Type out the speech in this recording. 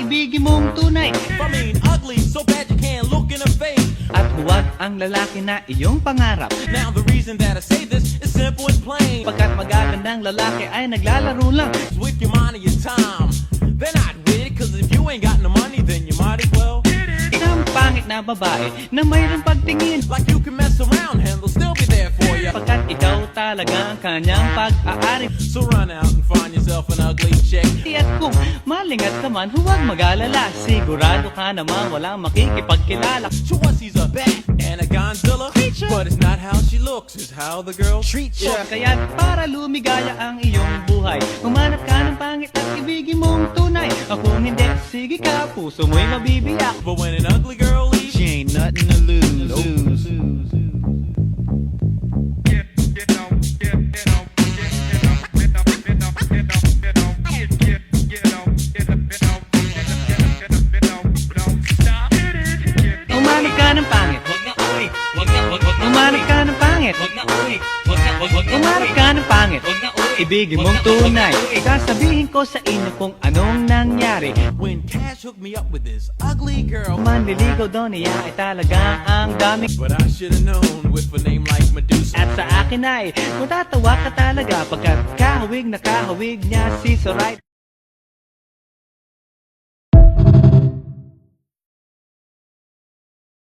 ibigin mong tunay. I mean, ugly, so bad you can't look in her face. At huwag ang lalaki na iyong pangarap. Now the reason that I say this is simple and plain. Pagkat magagandang lalaki ay naglalaro lang. With your money, your time, they're not with it. Cause if you ain't got no money, then you might as well. Isang pangit na babae na mayroong pagtingin. Like you can mess around and they'll still be there for you. Pagkat ikaw talaga ang kanyang pag-aari. So run out and find yourself an ugly chick. At kung malingat ka man, huwag mag-alala. Sigurado ka naman walang makikipagkilala. To us he's a bat and a Godzilla creature. But it's not how she looks, it's how the girl treats you. Kaya't para lumigaya ang iyong buhay, humanap ka ng pangit at ibigin mong tunay. Kung hindi, sige ka, puso mo'y mabibiyak. But when an ugly girl leaves, she ain't nothing to lose. Humanap ka ng pangit. Humanap ka ng pangit. Humanap ka ng pangit. Ibigin mong tunay. Sasabihin ko sa inyo kung anong nangyari. when Cash hooked me up with this ugly girl. Manliligaw daw niya ay talaga ang dami. But I should've known with a name like Medusa. At sa akin ay matatawa ka talaga pagkat kahawig na kahawig niya si Soraya.